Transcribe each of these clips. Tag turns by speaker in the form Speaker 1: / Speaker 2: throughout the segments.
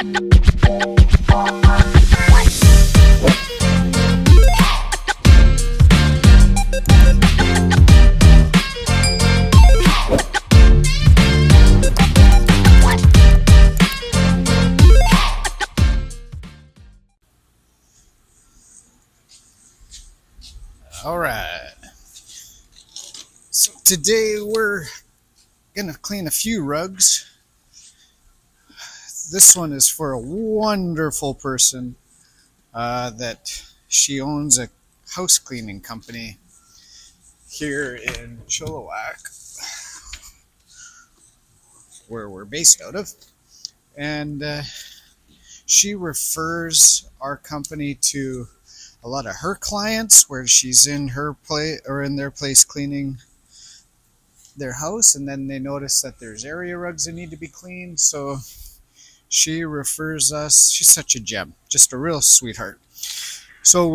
Speaker 1: All right. So today we're gonna clean a few rugs. This one is for a wonderful person that she owns a house cleaning company here in Chilliwack, where we're based out of, and she refers our company to a lot of her clients where she's in her place or in their place cleaning their house, and then they notice that there's area rugs that need to be cleaned, so she refers us. She's such a gem, just a real sweetheart. So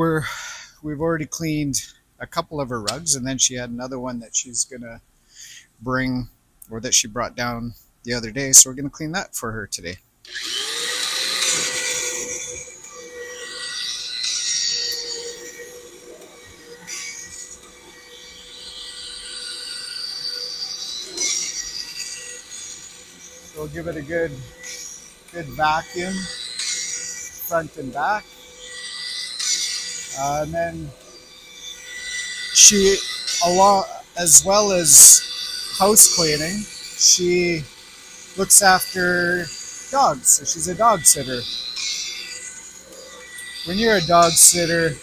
Speaker 1: we've already cleaned a couple of her rugs, and then she had another one that she's gonna bring, or that she brought down the other day, so we're gonna clean that for her today. So we'll give it a good vacuum, front and back. And then she, as well as house cleaning, she looks after dogs. So she's a dog sitter. When you're a dog sitter,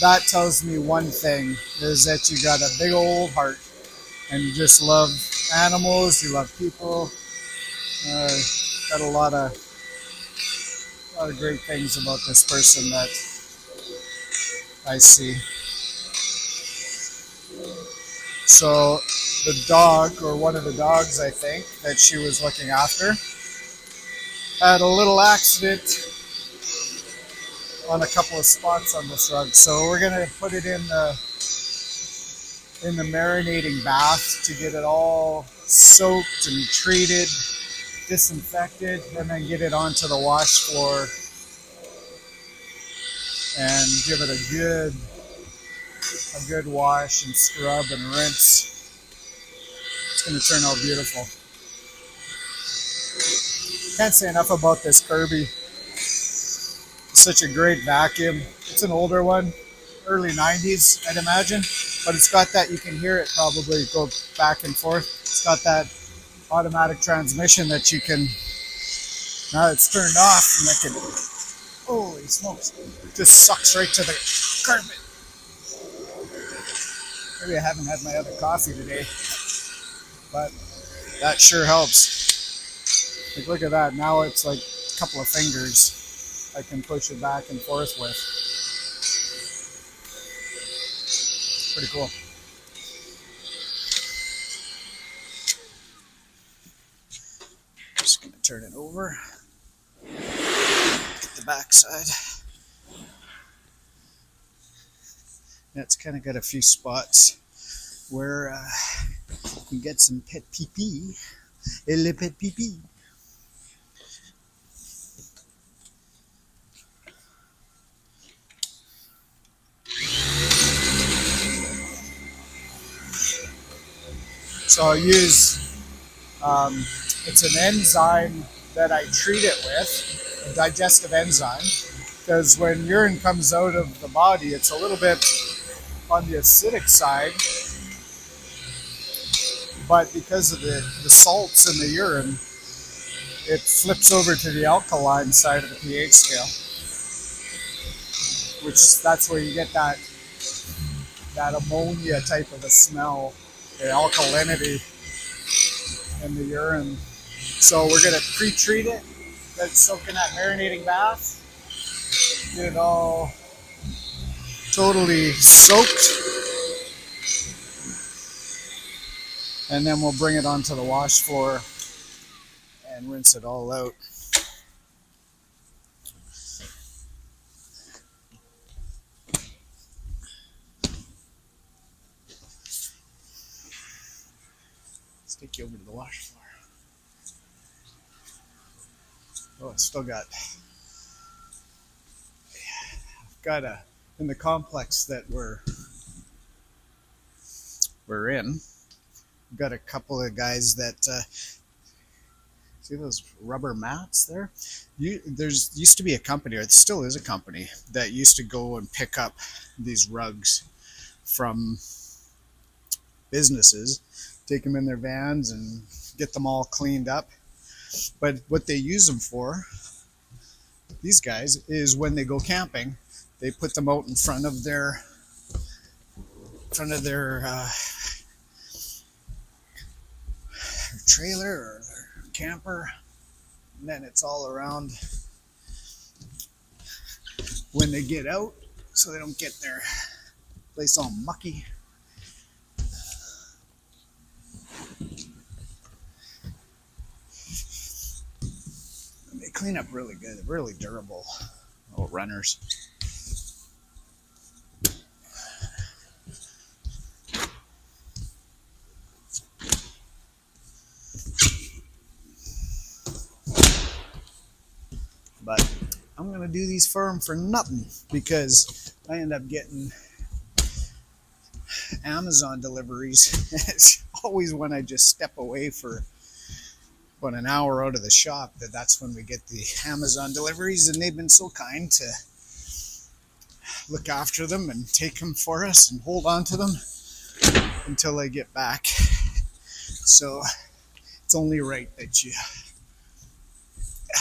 Speaker 1: that tells me one thing, is that you got a big old heart and you just love animals, you love people. Got a lot of great things about this person that I see. So the dog, or one of the dogs I think, that she was looking after, had a little accident on a couple of spots on this rug. So we're gonna put it in the marinating bath to get it all soaked and treated, disinfected, and then get it onto the wash floor and give it a good wash and scrub and rinse. It's going to turn out beautiful. Can't say enough about this Kirby. It's such a great vacuum. It's an older one, early 90s, I'd imagine, but it's got that, you can hear it probably go back and forth. It's got that automatic transmission that you can, now it's turned off, and I can, holy smokes, it just sucks right to the carpet. Maybe I haven't had my other coffee today, but that sure helps. Like, look at that, now it's like a couple of fingers I can push it back and forth with. Pretty cool. Just gonna turn it over. Get the back side. It's kind of got a few spots where you can get some pet pee-pee. Le pet pee-pee. So I'll use, it's an enzyme that I treat it with, a digestive enzyme, because when urine comes out of the body, it's a little bit on the acidic side, but because of the salts in the urine, it flips over to the alkaline side of the pH scale, which that's where you get that ammonia type of a smell, the alkalinity in the urine. So we're gonna pre-treat it, let it soak in that marinating bath, get it all totally soaked, and then we'll bring it onto the wash floor and rinse it all out. Let's take you over to the wash floor. Oh, I still got in the complex that we're in. We've got a couple of guys that see those rubber mats there. There's used to be a company, or there still is a company that used to go and pick up these rugs from businesses, take them in their vans and get them all cleaned up. But what they use them for, these guys, is when they go camping, they put them out in front of their trailer or their camper, and then it's all around when they get out, so they don't get their place all mucky. And they clean up really good, really durable little runners. But I'm gonna do these for them for nothing because I end up getting Amazon deliveries. It's always when I just step away for about an hour out of the shop that's when we get the Amazon deliveries, and they've been so kind to look after them and take them for us and hold on to them until I get back. So it's only right that you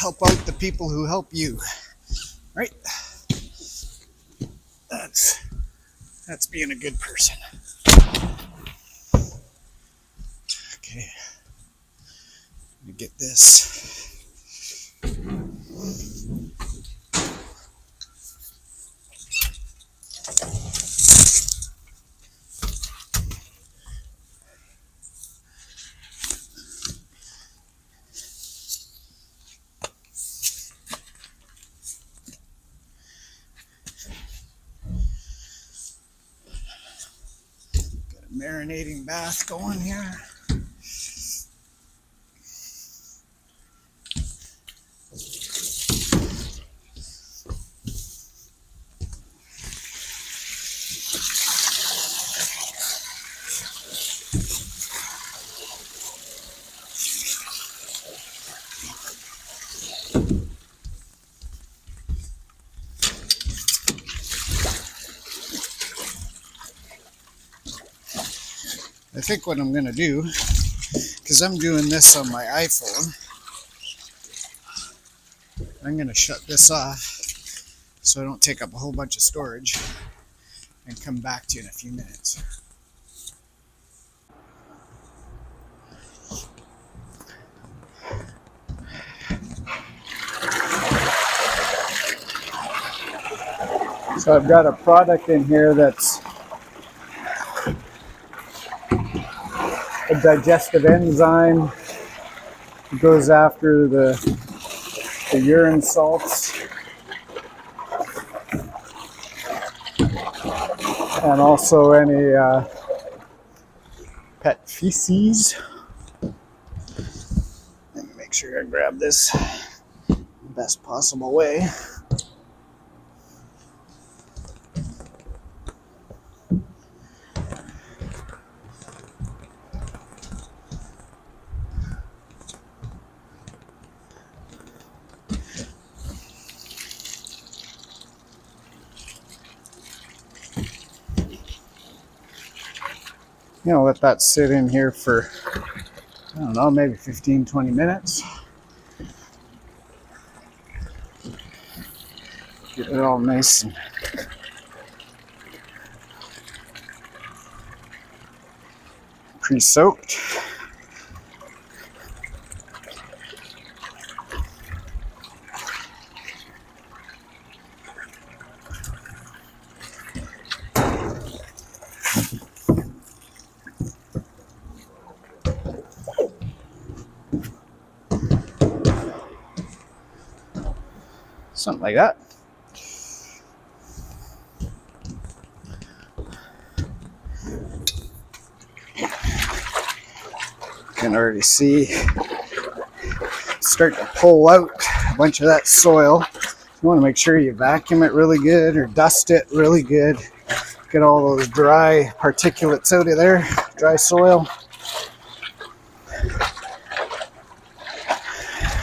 Speaker 1: help out the people who help you, right? That's being a good person. Okay, let me get this. Got a marinating bath going here. I think what I'm going to do, because I'm doing this on my iPhone, I'm going to shut this off so I don't take up a whole bunch of storage and come back to you in a few minutes. So I've got a product in here that's a digestive enzyme. It goes after the urine salts and also any pet feces. Let me make sure I grab this the best possible way. Let that sit in here for, I don't know, maybe 15-20 minutes. Get it all nice and pre-soaked. Something like that. You can already see it's starting to pull out a bunch of that soil. You want to make sure you vacuum it really good or dust it really good. Get all those dry particulates out of there, dry soil.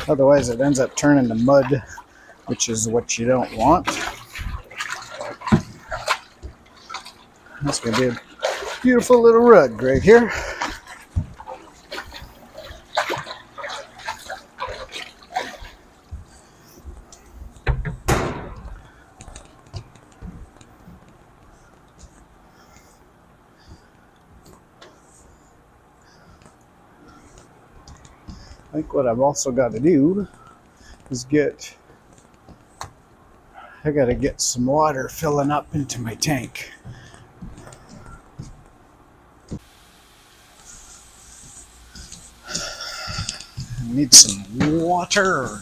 Speaker 1: Otherwise it ends up turning to mud, which is what you don't want. That's going to be a beautiful little rug right here. I think what I've also got to do is I got to get some water filling up into my tank. I need some water.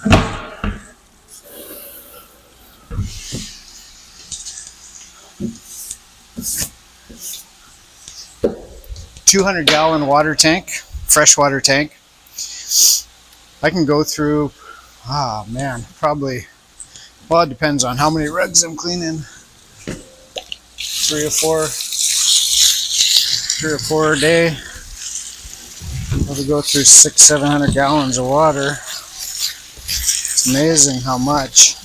Speaker 1: 200-gallon water tank, freshwater tank. I can go through, probably, well, it depends on how many rugs I'm cleaning. Three or four a day. I'll go through 600-700 gallons of water. It's amazing how much.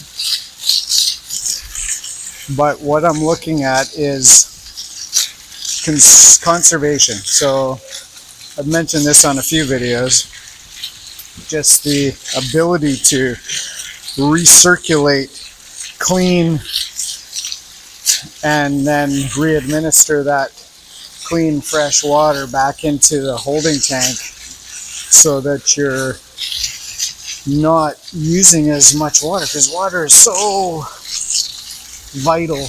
Speaker 1: But what I'm looking at is conservation. So I've mentioned this on a few videos. Just the ability to recirculate, clean, and then re-administer that clean, fresh water back into the holding tank so that you're not using as much water, because water is so vital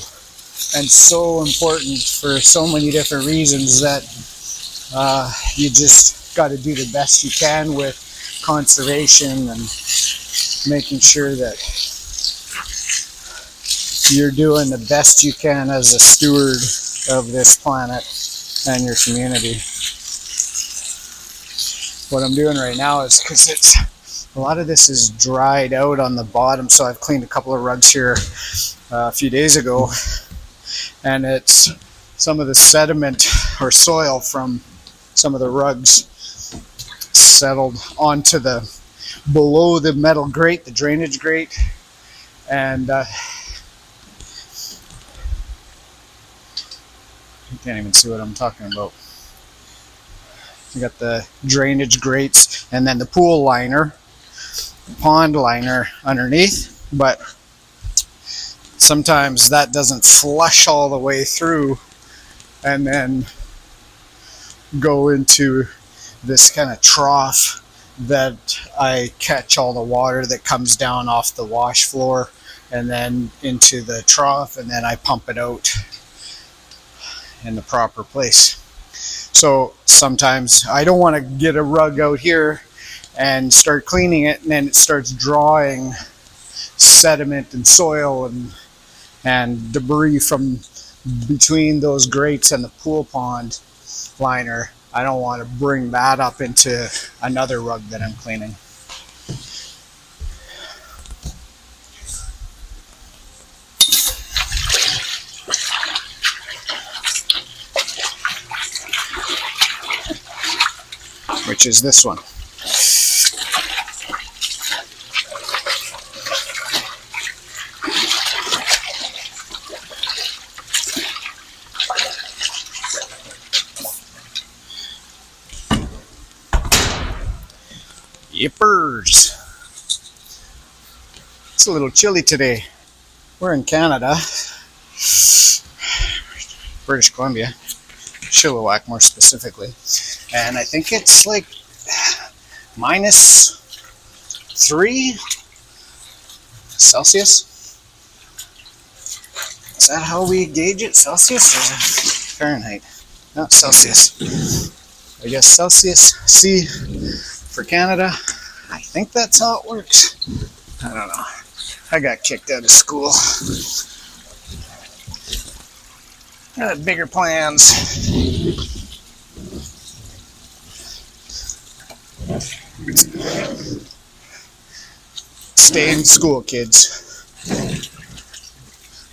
Speaker 1: and so important for so many different reasons that you just got to do the best you can with conservation and making sure that you're doing the best you can as a steward of this planet and your community. What I'm doing right now is, because a lot of this is dried out on the bottom, so I've cleaned a couple of rugs here a few days ago, and it's some of the sediment or soil from some of the rugs settled onto below the metal grate, the drainage grate, and you can't even see what I'm talking about. You got the drainage grates and then the pool liner, pond liner underneath, but sometimes that doesn't flush all the way through and then go into this kind of trough that I catch all the water that comes down off the wash floor and then into the trough, and then I pump it out in the proper place. So sometimes I don't want to get a rug out here and start cleaning it, and then it starts drawing sediment and soil and debris from between those grates and the pool pond liner. I don't want to bring that up into another rug that I'm cleaning. Which is this one. Yippers! It's a little chilly today. We're in Canada, British Columbia, Chilliwack more specifically, and I think it's like -3 Celsius. Is that how we gauge it? Celsius or Fahrenheit? No, Celsius. I guess Celsius. C for Canada. I think that's how it works. I don't know. I got kicked out of school. I had bigger plans. stay in school, kids.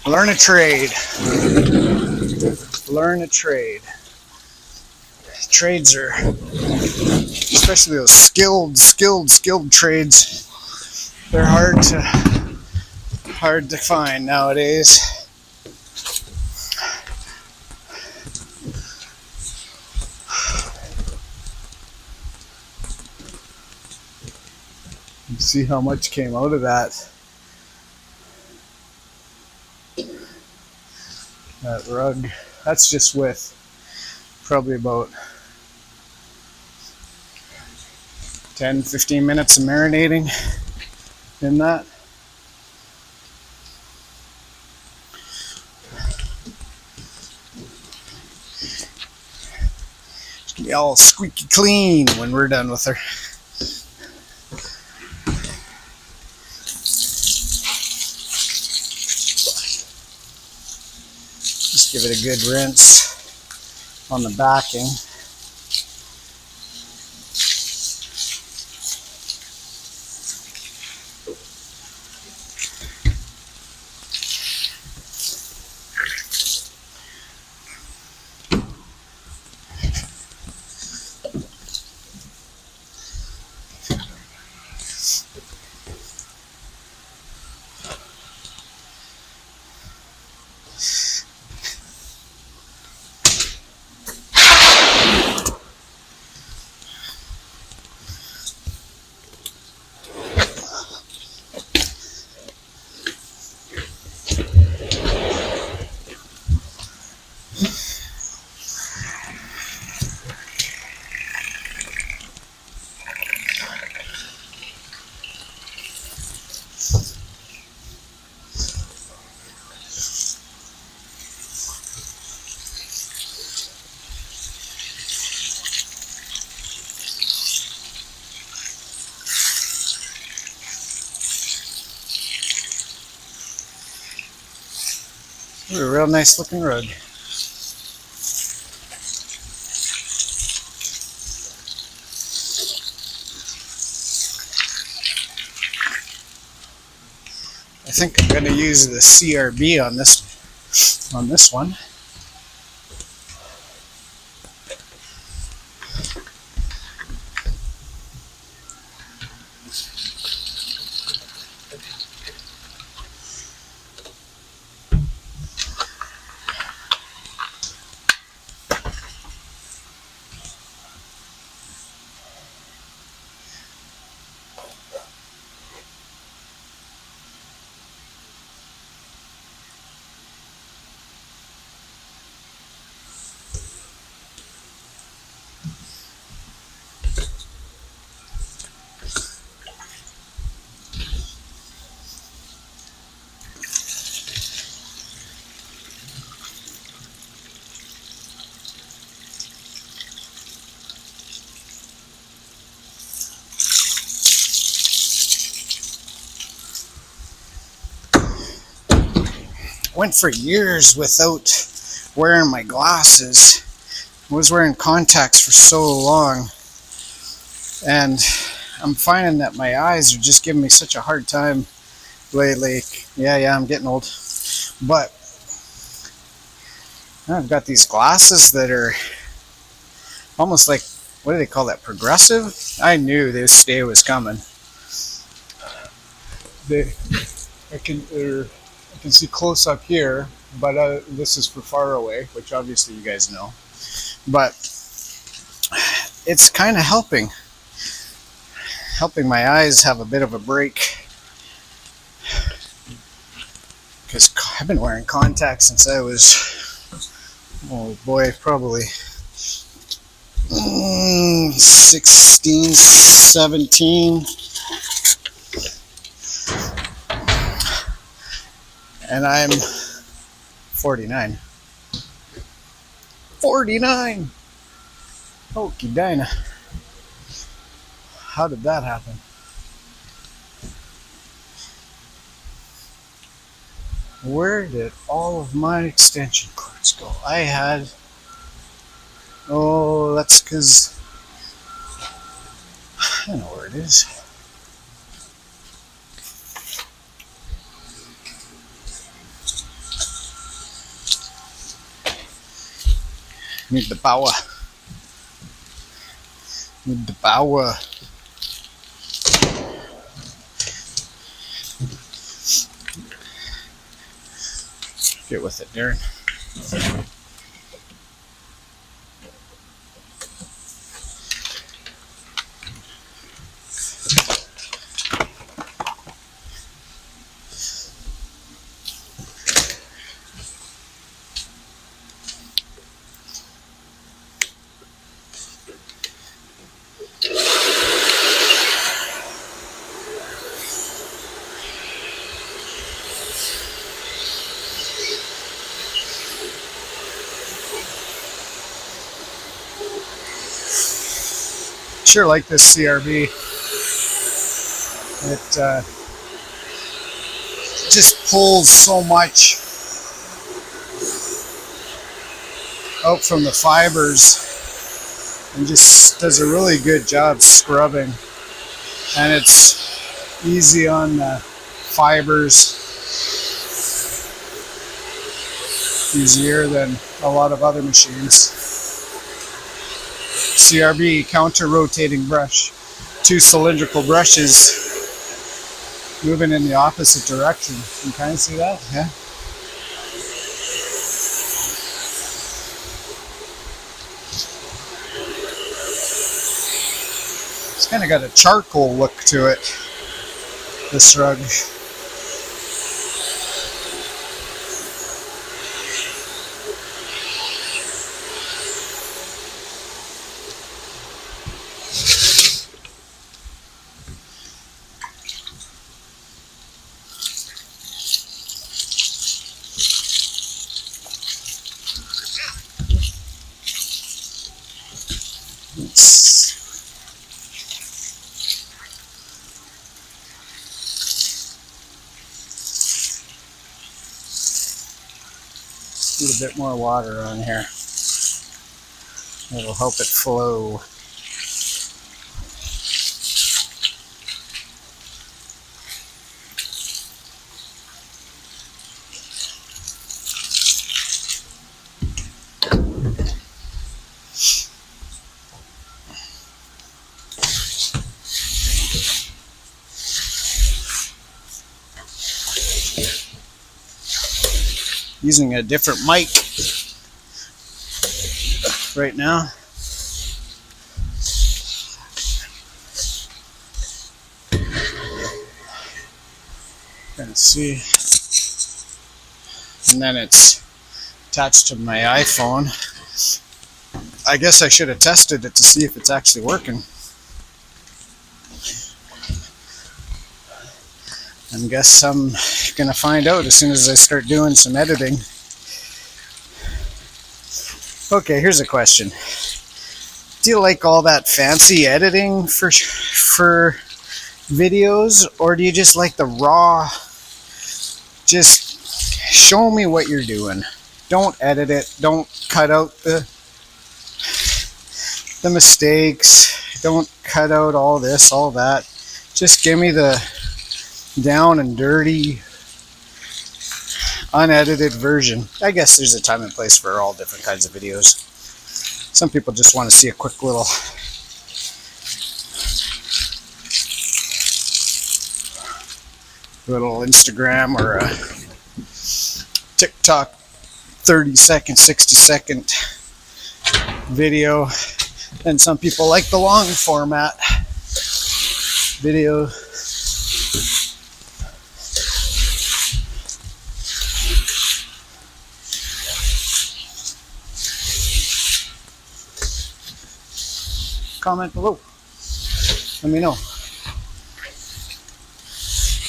Speaker 1: Learn a trade. Learn a trade. Trades are, especially those skilled trades, they're hard to find nowadays. You see how much came out of that rug. That's just with probably about 10-15 minutes of marinating in that. It's gonna be all squeaky clean when we're done with her. Just give it a good rinse on the backing. A real nice looking rug. I think I'm going to use the CRB on this one. Went for years without wearing my glasses. I was wearing contacts for so long, and I'm finding that my eyes are just giving me such a hard time lately. Yeah, I'm getting old. But I've got these glasses that are almost like, what do they call that, progressive? I knew this day was coming. I can see close up here, but this is for far away, which obviously you guys know. But it's kind of helping my eyes have a bit of a break, because I've been wearing contacts since I was, oh boy, probably 16, 17. And I'm 49. 49! Okie Dinah. How did that happen? Where did all of my extension cords go? I had... Oh, that's because... I know where it is. Need the power. Need the power. Get with it, Darren. Sure like this CRV. It just pulls so much out from the fibers and just does a really good job scrubbing. And it's easy on the fibers, easier than a lot of other machines. CRB, counter rotating brush, 2 cylindrical brushes moving in the opposite direction. You can kind of see that, yeah? It's kind of got a charcoal look to it, this rug. Need a bit more water on here. It'll help it flow. Using a different mic right now. Gonna see. And then it's attached to my iPhone. I guess I should have tested it to see if it's actually working. I guess I'm gonna find out as soon as I start doing some editing. Okay, here's a question. Do you like all that fancy editing for videos, or do you just like the raw, just show me what you're doing? Don't edit it, don't cut out the mistakes, don't cut out all this, all that. Just give me the down and dirty, unedited version. I guess there's a time and place for all different kinds of videos. Some people just want to see a quick little Instagram or a TikTok 30-second, 60-second video. And some people like the long format video. Comment below. Let me know.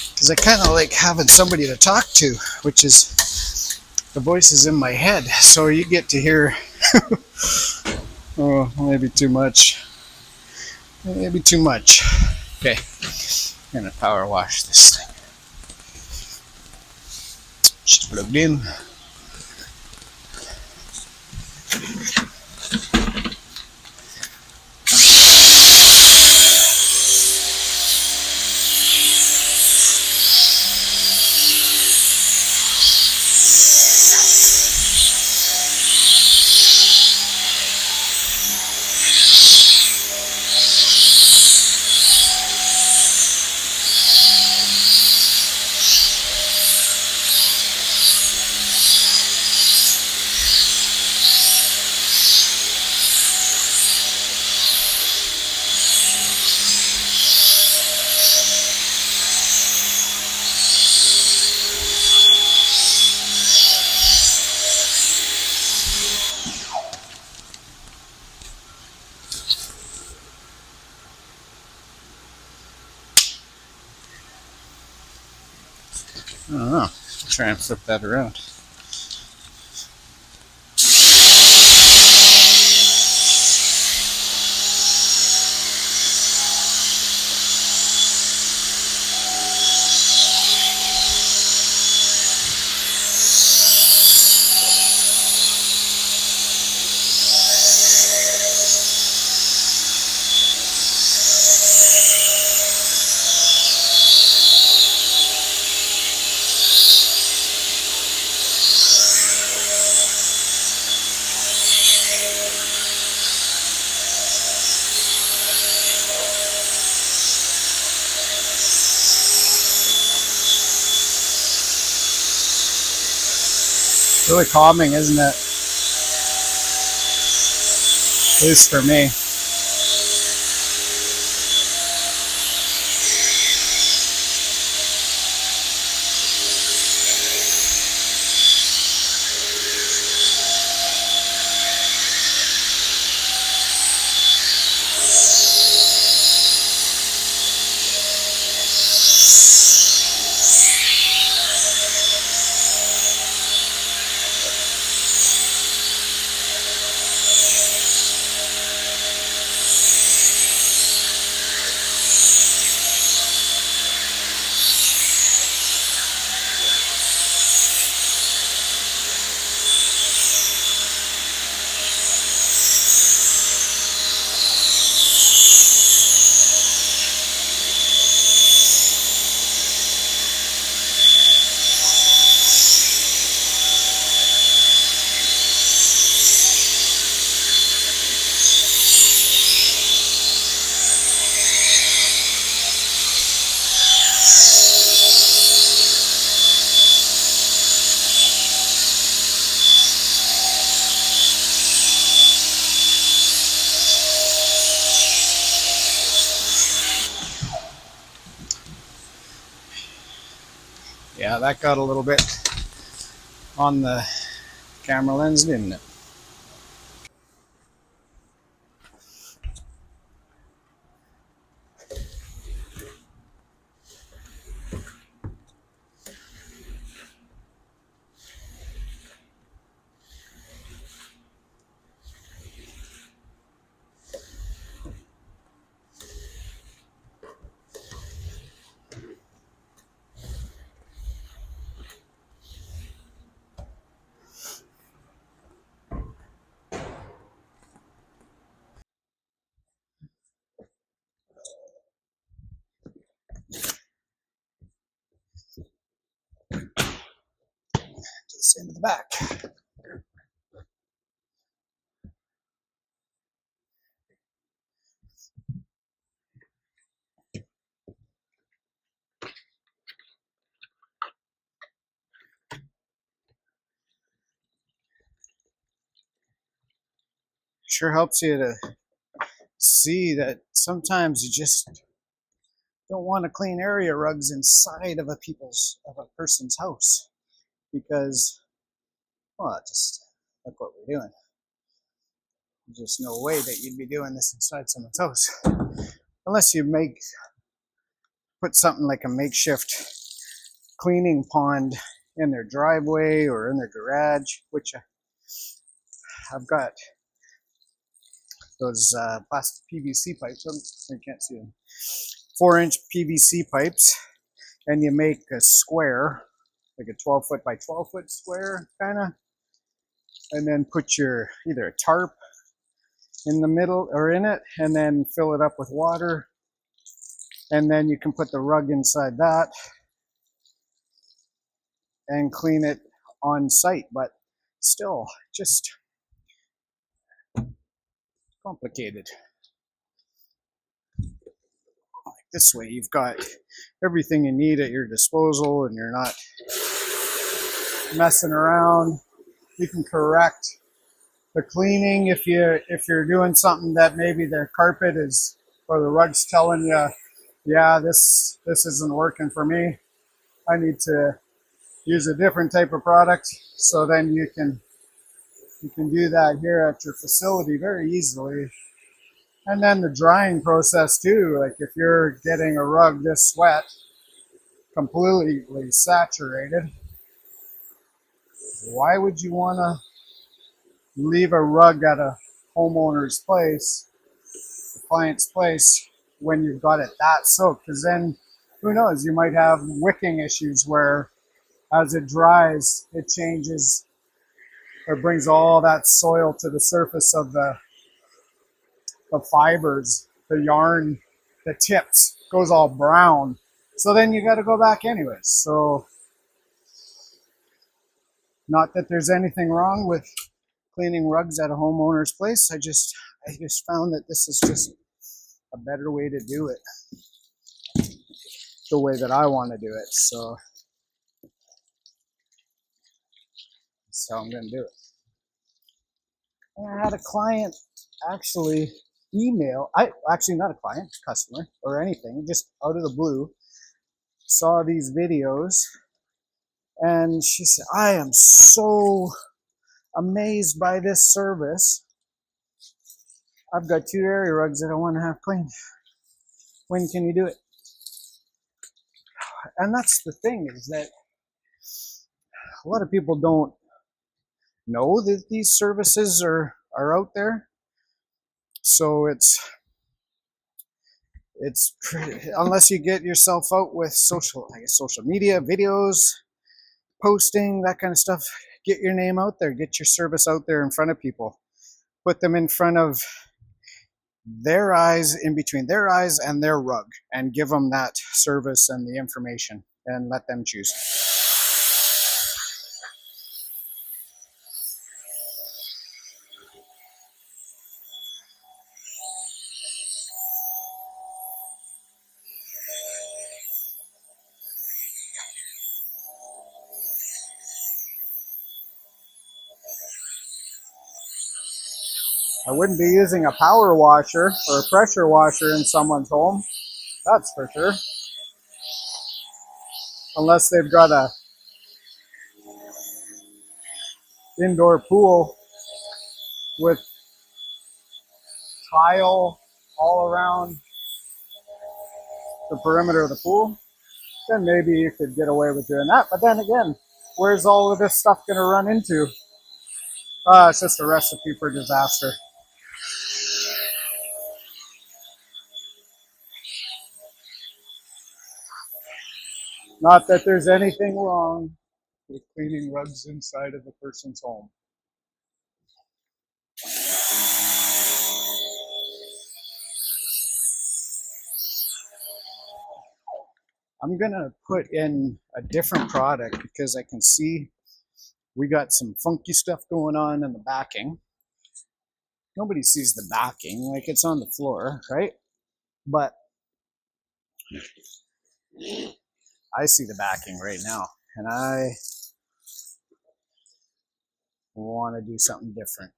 Speaker 1: Because I kind of like having somebody to talk to, which is the voices in my head. So you get to hear, oh, maybe too much. Maybe too much. Okay, I'm going to power wash this thing. She's plugged in. I don't know. Try and flip that around. Really calming, isn't it? At least for me. Yeah, that got a little bit on the camera lens, didn't it? Just into the back. Sure helps you to see that sometimes you just don't want to clean area rugs inside of a person's house because, well, just look what we're doing. There's just no way that you'd be doing this inside someone's house unless you put something like a makeshift cleaning pond in their driveway or in their garage, which I've got those plastic PVC pipes. I can't see them. 4-inch PVC pipes, and you make a square, like a 12-foot by 12-foot square, kind of, and then put your either a tarp in the middle or in it, and then fill it up with water, and then you can put the rug inside that and clean it on site, but still just complicated. This way you've got everything you need at your disposal and you're not messing around. You can correct the cleaning if you're doing something that maybe the carpet is or the rug's telling you, yeah, this isn't working for me. I need to use a different type of product. So then you can do that here at your facility very easily. And then the drying process too, like if you're getting a rug this wet, completely saturated. Why would you want to leave a rug at a homeowner's place, a client's place, when you've got it that soaked? Because then, who knows, you might have wicking issues where as it dries, it changes or brings all that soil to the surface of the fibers, the yarn, the tips, goes all brown. So then you got to go back anyways. So, not that there's anything wrong with cleaning rugs at a homeowner's place. I just found that this is just a better way to do it, the way that I want to do it. So that's how I'm going to do it. And I had a client actually actually not a client, customer or anything, just out of the blue, saw these videos and she said, I am so amazed by this service. I've got 2 area rugs that I want to have cleaned. When can you do it? And that's the thing, is that a lot of people don't know that these services are out there. So it's pretty, unless you get yourself out with social media, videos, posting, that kind of stuff, get your name out there, get your service out there in front of people, put them in front of their eyes, in between their eyes and their rug, and give them that service and the information and let them choose. I wouldn't be using a power washer or a pressure washer in someone's home, that's for sure. Unless they've got a indoor pool with tile all around the perimeter of the pool, then maybe you could get away with doing that. But then again, where's all of this stuff going to run into? It's just a recipe for disaster. Not that there's anything wrong with cleaning rugs inside of a person's home. I'm going to put in a different product because I can see we got some funky stuff going on in the backing. Nobody sees the backing, like it's on the floor, right? But I see the backing right now, and I want to do something different.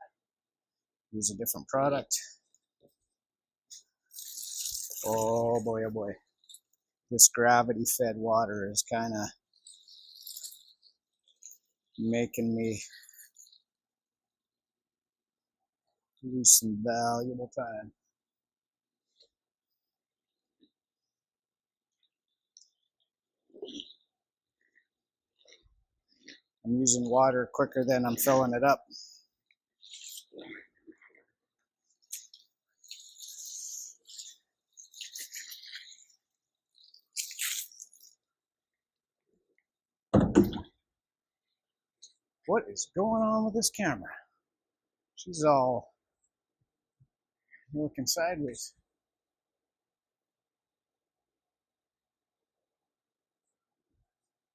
Speaker 1: Use a different product. Oh boy, oh boy. This gravity-fed water is kind of making me lose some valuable time. I'm using water quicker than I'm filling it up. What is going on with this camera? She's all looking sideways.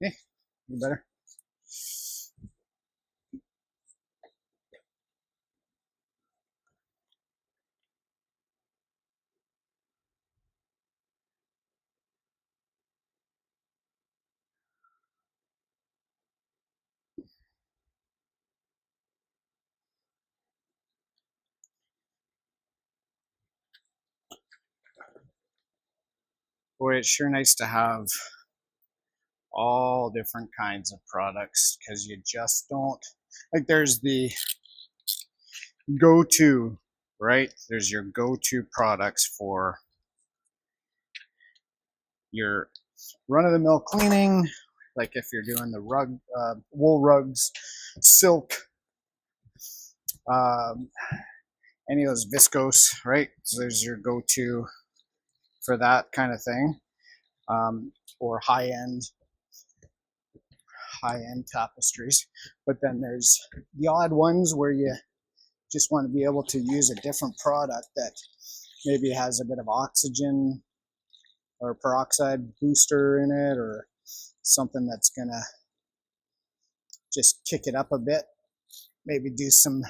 Speaker 1: You better. Boy, it's sure nice to have all different kinds of products, because you just don't, like, there's the go-to, right? There's your go-to products for your run-of-the-mill cleaning, like if you're doing the rug, wool rugs, silk, um, any of those viscose, right? So there's your go-to for that kind of thing, or high-end tapestries. But then there's the odd ones where you just want to be able to use a different product that maybe has a bit of oxygen or peroxide booster in it, or something that's gonna just kick it up a bit. Maybe do some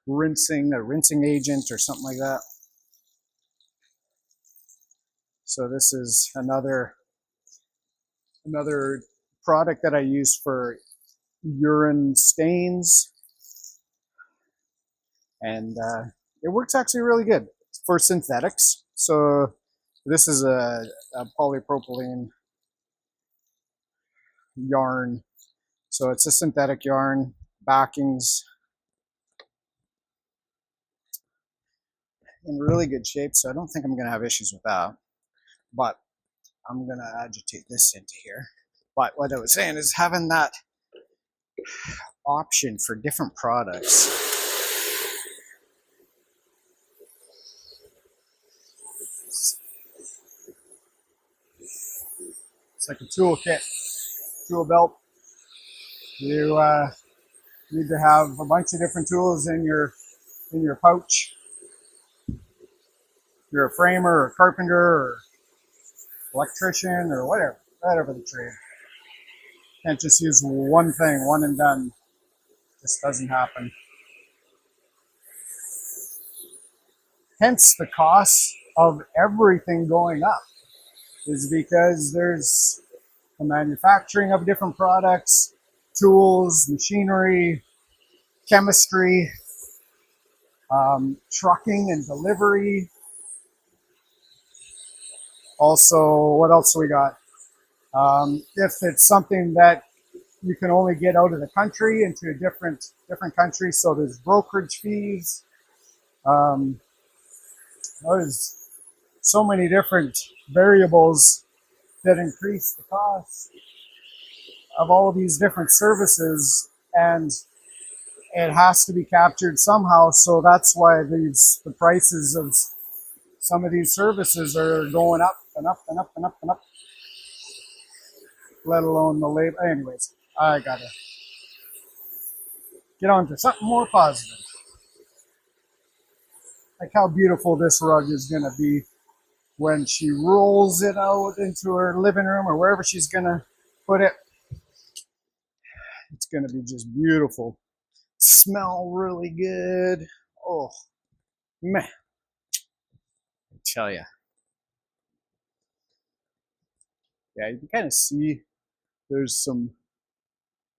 Speaker 1: rinsing, a rinsing agent or something like that. So this is another product that I use for urine stains, and it works actually really good for synthetics. So this is a polypropylene yarn, so it's a synthetic yarn, backings in really good shape, so I don't think I'm going to have issues with that. But I'm going to agitate this into here. But what I was saying is having that option for different products. It's like a toolkit, tool belt. You need to have a bunch of different tools in your pouch. If you're a framer or a carpenter or electrician or whatever the trade. Can't just use one thing, one and done. This doesn't happen. Hence the cost of everything going up, is because there's the manufacturing of different products, tools, machinery, chemistry, trucking and delivery. Also, what else we got? If it's something that you can only get out of the country into a different country, so there's brokerage fees. There's so many different variables that increase the cost of all of these different services, and it has to be captured somehow. So that's why the prices of some of these services are going up and up and up and up and up, let alone the labor. Anyways, I gotta get on to something more positive. Like how beautiful this rug is gonna be when she rolls it out into her living room or wherever she's gonna put it. It's gonna be just beautiful. Smell really good. Oh man, I tell ya. Yeah, you can kind of see there's some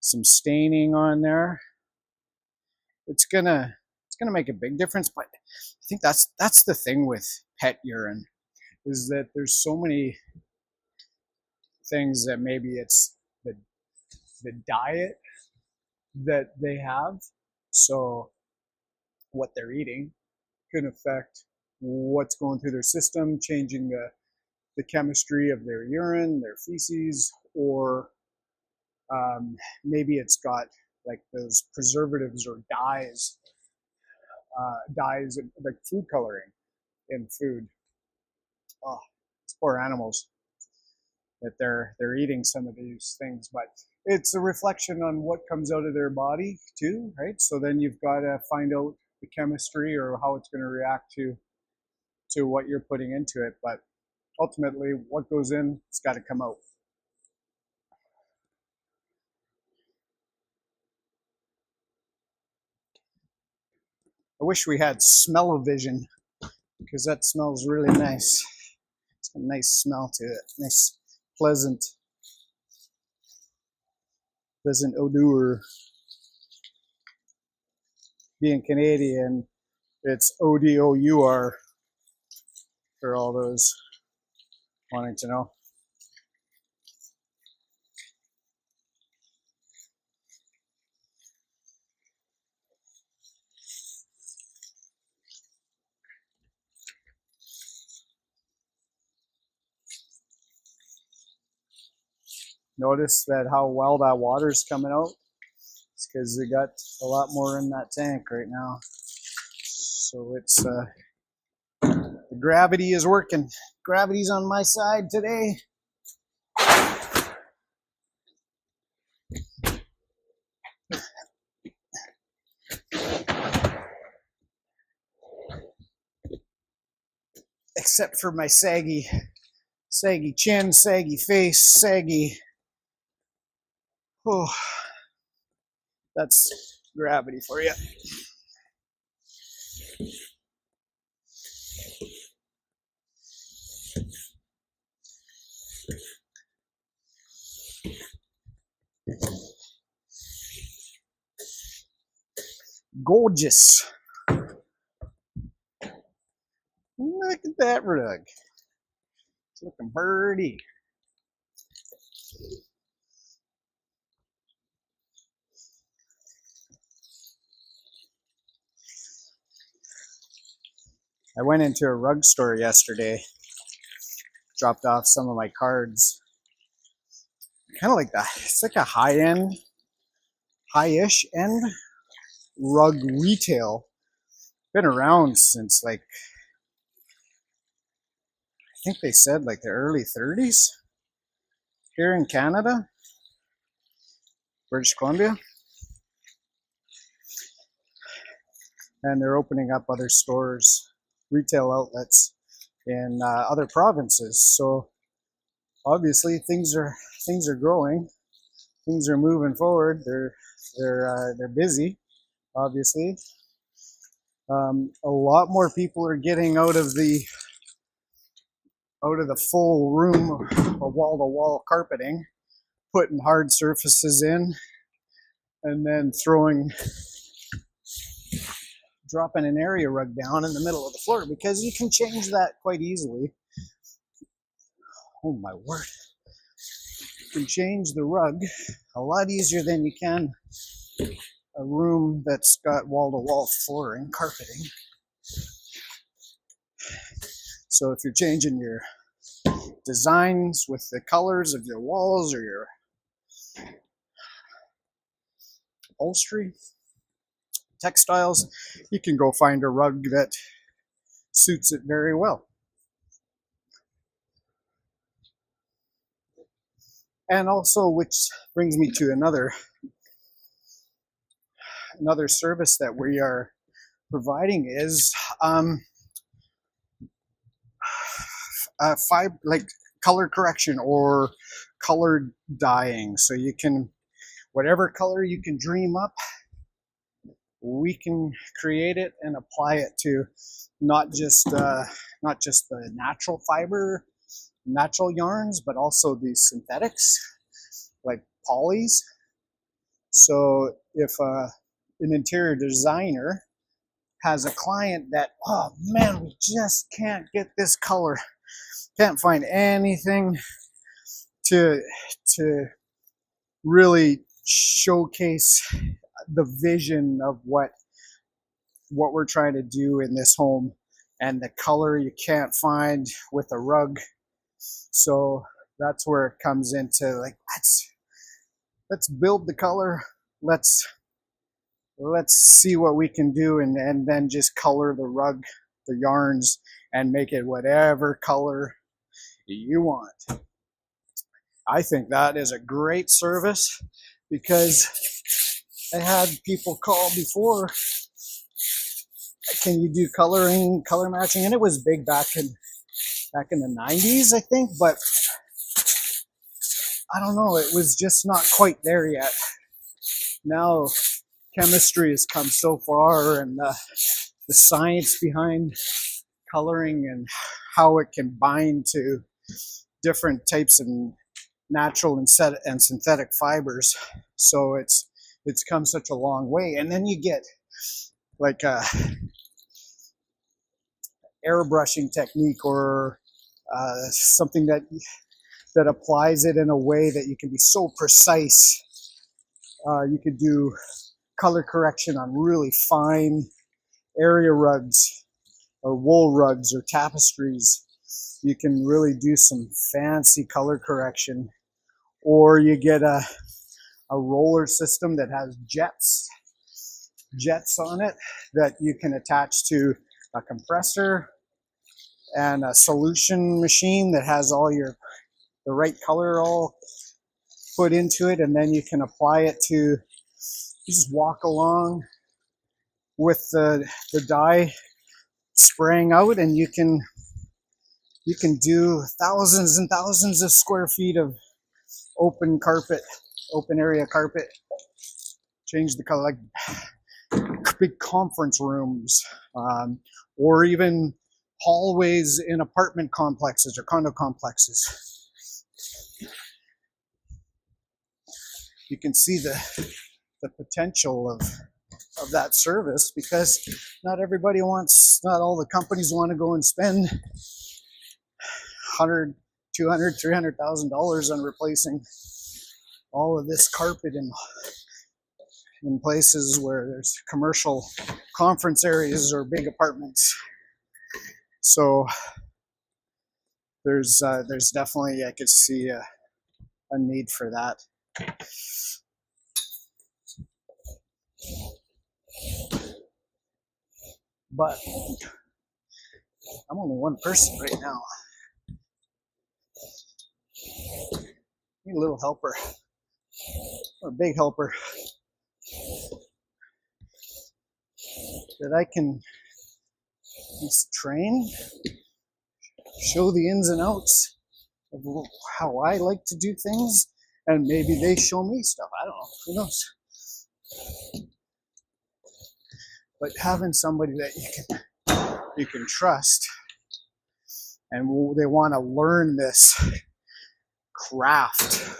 Speaker 1: staining on there. It's gonna make a big difference, but I think that's the thing with pet urine, is that there's so many things that maybe it's the diet that they have, so what they're eating can affect what's going through their system, changing the chemistry of their urine, their feces, or maybe it's got like those preservatives or dyes like food coloring in food. Oh, it's poor animals that they're eating some of these things, but it's a reflection on what comes out of their body too, right? So then you've got to find out the chemistry or how it's going to react to what you're putting into it. But ultimately, what goes in, it's got to come out. I wish we had smell-o-vision, because that smells really nice. It's got a nice smell to it, nice, pleasant odor. Being Canadian, it's ODOUR for all those wanting to know. Notice that how well that water's coming out. It's because we got a lot more in that tank right now. So it's the gravity is working. Gravity's on my side today. Except for my saggy chin, saggy face, saggy. Oh, that's gravity for you. Gorgeous. Look at that rug. It's looking birdie. I went into a rug store yesterday, dropped off some of my cards. Kind of like that. It's like a high-end, high-ish end rug retail. Been around since like, I think they said like the early 30s here in Canada, British Columbia. And they're opening up other stores, retail outlets in other provinces. So obviously things are growing, things are moving forward. They're busy, obviously. A lot more people are getting out of the full room of wall-to-wall carpeting, putting hard surfaces in, and then dropping an area rug down in the middle of the floor, because you can change that quite easily. Oh my word. You can change the rug a lot easier than you can a room that's got wall-to-wall flooring, carpeting. So if you're changing your designs with the colors of your walls or your upholstery, textiles, you can go find a rug that suits it very well. And also, which brings me to another service that we are providing is like color correction or color dyeing. So you can, whatever color you can dream up, we can create it and apply it to not just the natural fiber, natural yarns, but also the synthetics like polys. So if an interior designer has a client that, oh man, we just can't get this color, can't find anything to really showcase the vision of what we're trying to do in this home, and the color you can't find with a rug. So that's where it comes into like, let's build the color, let's see what we can do, and then just color the rug, the yarns, and make it whatever color you want. I think that is a great service, because I had people call before, can you do color matching? And it was big back in the 90s, I think, but I don't know, it was just not quite there yet. Now chemistry has come so far, and the science behind coloring and how it can bind to different types of natural and synthetic fibers. So it's come such a long way. And then you get like a airbrushing technique, or something that applies it in a way that you can be so precise. You could do color correction on really fine area rugs or wool rugs or tapestries. You can really do some fancy color correction. or you get a roller system that has jets on it that you can attach to a compressor and a solution machine that has all the right color all put into it, and then you can apply it to, you just walk along with the dye spraying out, and you can do thousands and thousands of square feet of open area carpet. Change the color, like big conference rooms, or even hallways in apartment complexes or condo complexes. You can see the potential of that service, because not all the companies want to go and spend $100, $200, $300,000 on replacing all of this carpet in places where there's commercial conference areas or big apartments. So there's definitely, I could see a need for that. But I'm only one person right now. Need a little helper, or a big helper, that I can just train, show the ins and outs of how I like to do things, and maybe they show me stuff. I don't know. Who knows? But having somebody that you can trust, and they want to learn this craft.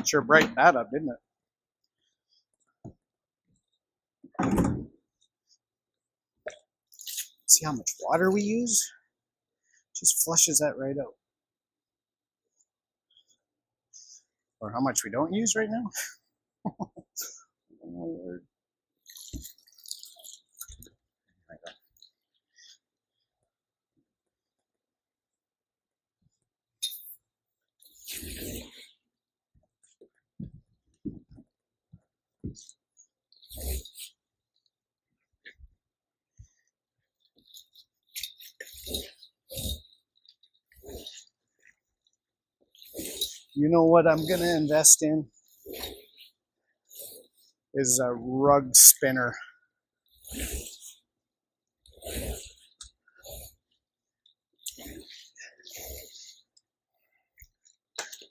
Speaker 1: Sure brightened that up, didn't it? See how much water we use? Just flushes that right out. Or how much we don't use right now. Lord. You know what I'm going to invest in? Is a rug spinner.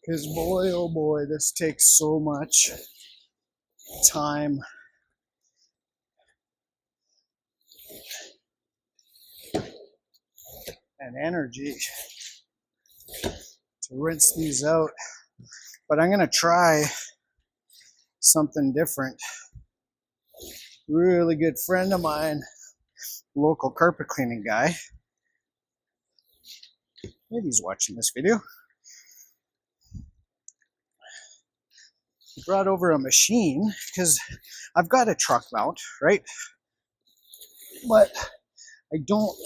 Speaker 1: Because boy, oh boy, this takes so much time. And energy to rinse these out. But I'm going to try something different. really good friend of mine, local carpet cleaning guy. Maybe he's watching this video. He brought over a machine because I've got a truck mount, right? But I don't,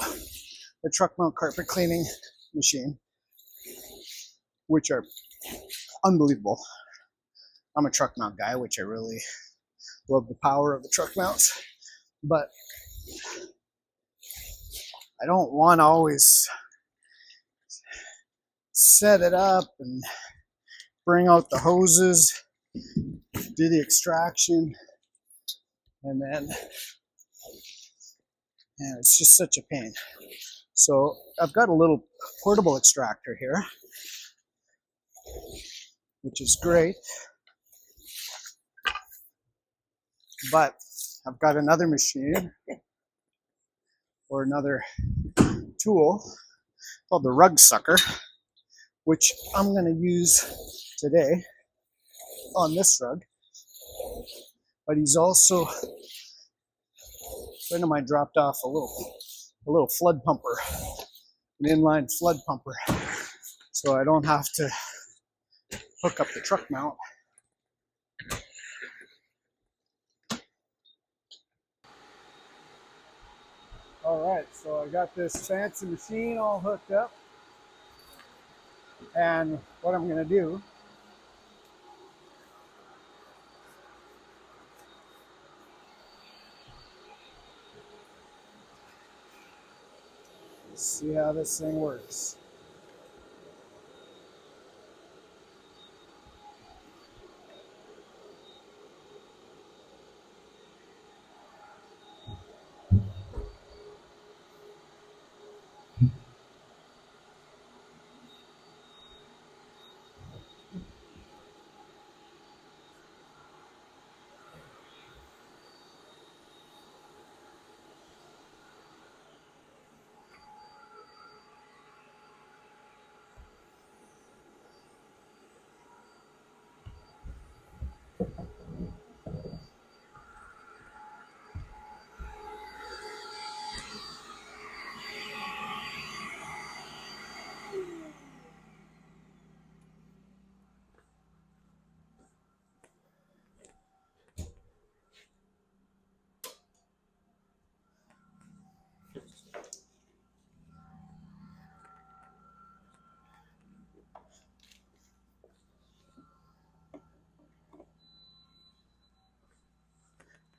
Speaker 1: the truck mount carpet cleaning machine, which are unbelievable. I'm a truck mount guy, which I really love the power of the truck mounts, but I don't want to always set it up and bring out the hoses, do the extraction, and then, man, it's just such a pain. So I've got a little portable extractor here, which is great, but I've got another machine or another tool called the rug sucker, which I'm going to use today on this rug. But he's also, a friend of mine dropped off a little flood pumper, an inline flood pumper, so I don't have to hook up the truck mount. All right, so I got this fancy machine all hooked up, and what I'm going to do is see how this thing works.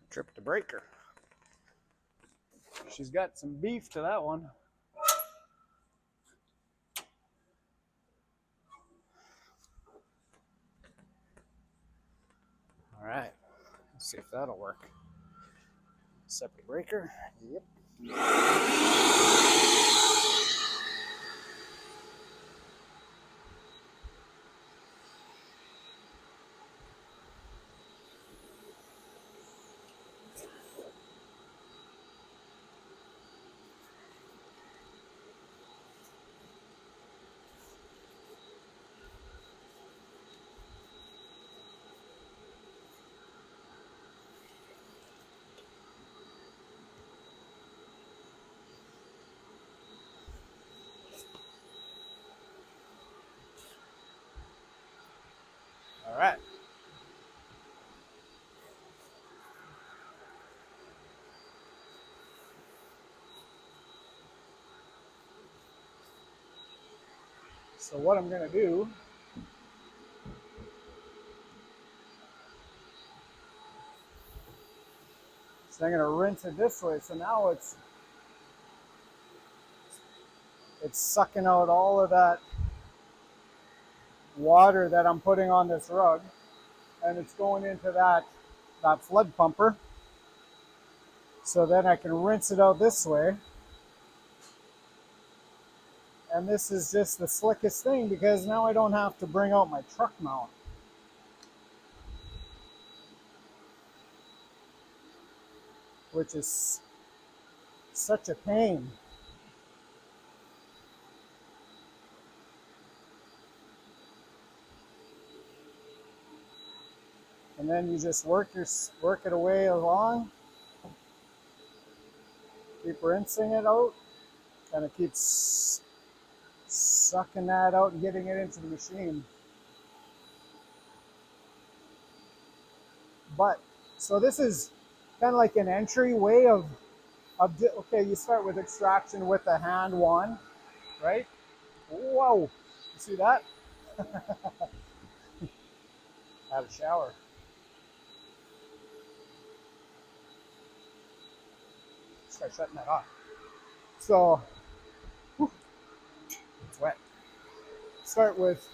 Speaker 1: Tripped the breaker. She's got some beef to that one. All right, let's see if that'll work. Separate breaker. Yep. All right. So what I'm going to do is I'm going to rinse it this way. So now it's sucking out all of that water that I'm putting on this rug, and it's going into that flood pumper. So then I can rinse it out this way. And this is just the slickest thing because now I don't have to bring out my truck mount. Which is such a pain. And then you just work it away along. Keep rinsing it out, and it keeps sucking that out and getting it into the machine. But so this is kind of like an entry way of okay, you start with extraction with the hand wand, right? Whoa, you see that? Had a shower. Start shutting that off. So, whew, it's wet. Start with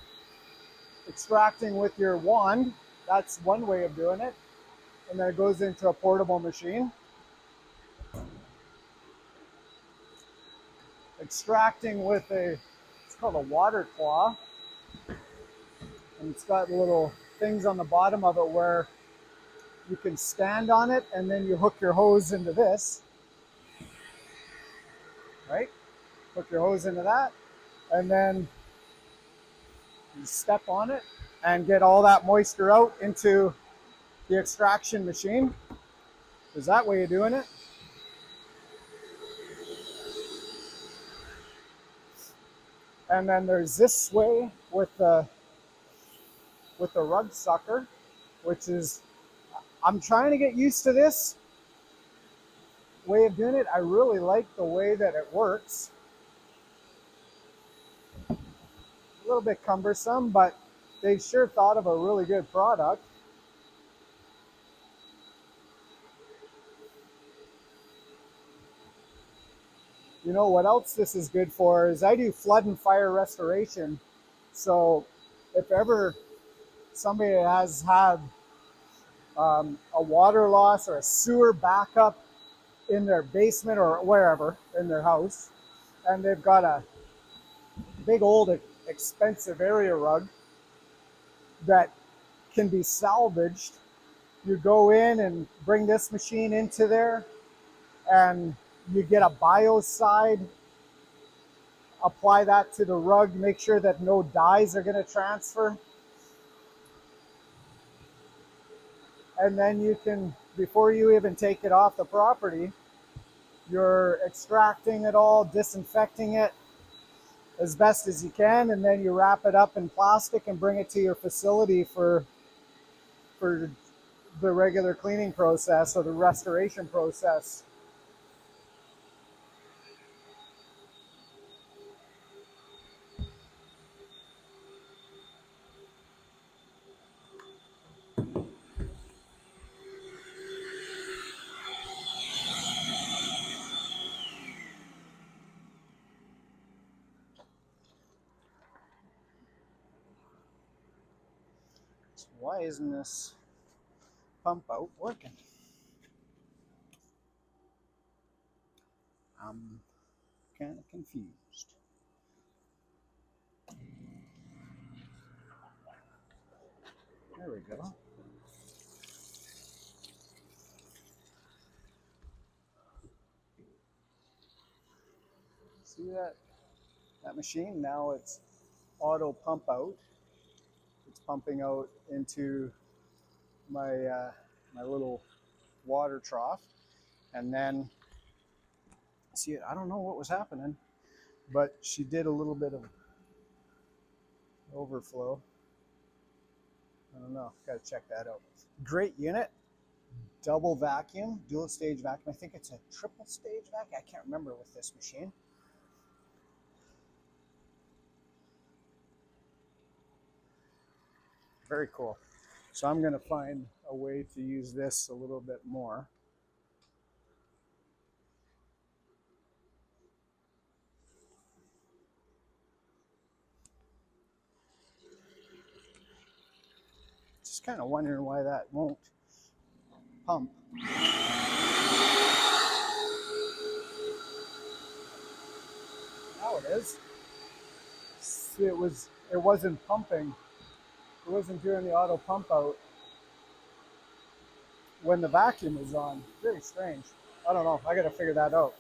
Speaker 1: extracting with your wand. That's one way of doing it. And then it goes into a portable machine. Extracting with it's called a water claw. And it's got little things on the bottom of it where you can stand on it and then you hook your hose into this, right? Hook your hose into that, and then you step on it and get all that moisture out into the extraction machine. Is that way of doing it? And then there's this way with the rug sucker, which is, I'm trying to get used to this way of doing it. I really like the way that it works. A little bit cumbersome, but they sure thought of a really good product. You know what else this is good for is I do flood and fire restoration. So if ever somebody has had a water loss or a sewer backup in their basement or wherever in their house, and they've got a big old expensive area rug that can be salvaged, you go in and bring this machine into there and you get a biocide, apply that to the rug, make sure that no dyes are going to transfer. And then you can, before you even take it off the property, you're extracting it all, disinfecting it as best as you can, and then you wrap it up in plastic and bring it to your facility for the regular cleaning process or the restoration process. So why isn't this pump out working? I'm kind of confused. There we go. See that machine? Now it's auto pump out. It's pumping out into my little water trough, and then see it. I don't know what was happening, but she did a little bit of overflow. I don't know. Got to check that out. Great unit. Double vacuum, dual stage vacuum. I think it's a triple stage vacuum. I can't remember with this machine. Very cool. So I'm going to find a way to use this a little bit more. Just kind of wondering why that won't pump. Now it is. See, it wasn't pumping. It wasn't doing the auto pump out when the vacuum was on. Very strange. I don't know. I got to figure that out.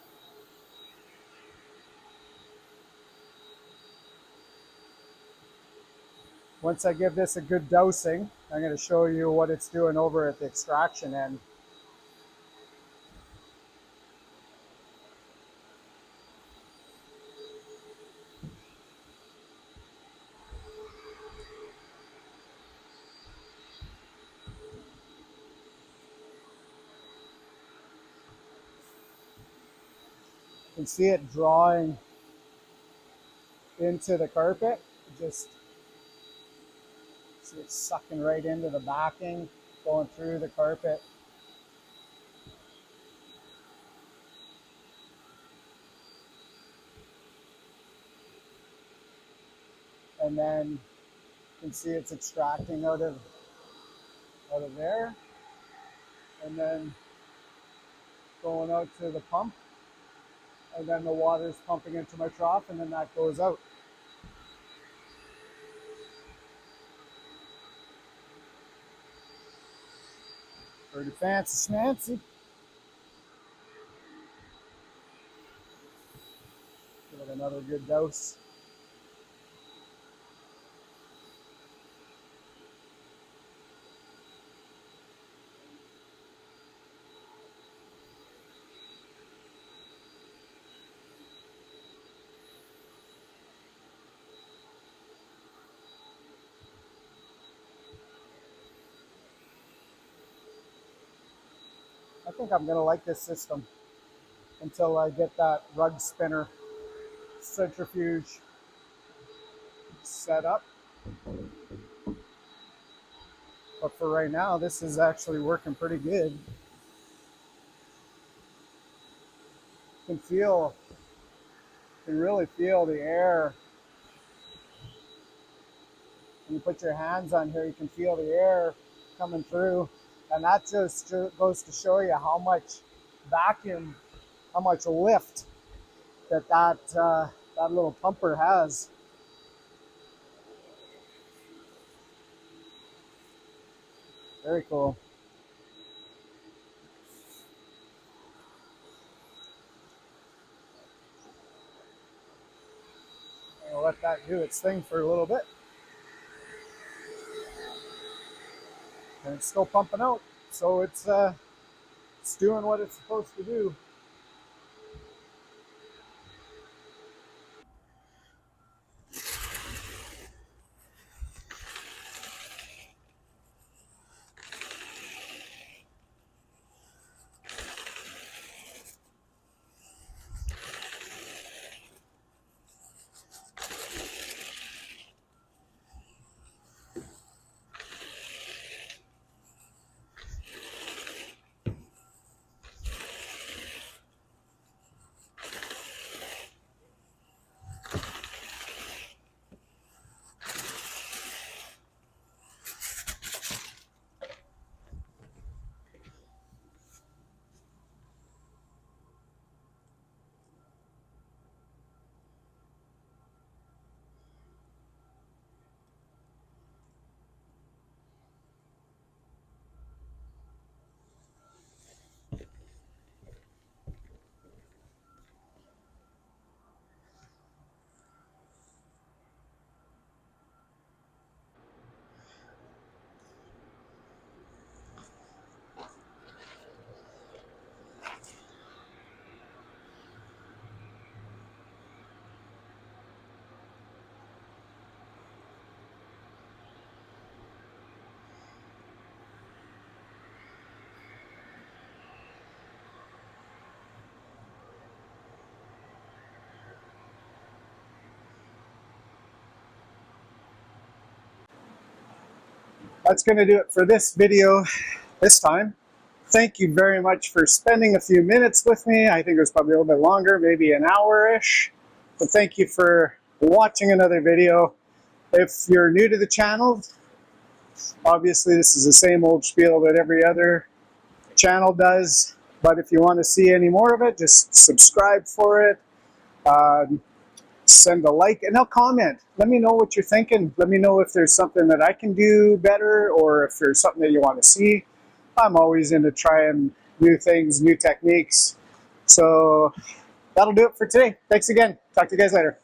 Speaker 1: Once I give this a good dosing, I'm going to show you what it's doing over at the extraction end. can see it drawing into the carpet. Just see it sucking right into the backing, going through the carpet. And then you can see it's extracting out of there, and then going out to the pump, and then the water is pumping into my trough, and then that goes out. Pretty fancy schmancy. Give it another good dose. I think I'm gonna like this system until I get that rug spinner centrifuge set up. But for right now, this is actually working pretty good. You can really feel the air. When you put your hands on here, you can feel the air coming through. And that just goes to show you how much vacuum, how much lift that little pumper has. Very cool. I'll let that do its thing for a little bit. And it's still pumping out, so it's doing what it's supposed to do. That's going to do it for this video this time. Thank you very much for spending a few minutes with me. I think it was probably a little bit longer, maybe an hour-ish. But thank you for watching another video. If you're new to the channel, obviously this is the same old spiel that every other channel does. But if you want to see any more of it, just subscribe for it. Send a like and a comment. Let me know what you're thinking. Let me know if there's something that I can do better, or if there's something that you want to see. I'm always into trying new things, new techniques. So that'll do it for today. Thanks again. Talk to you guys later.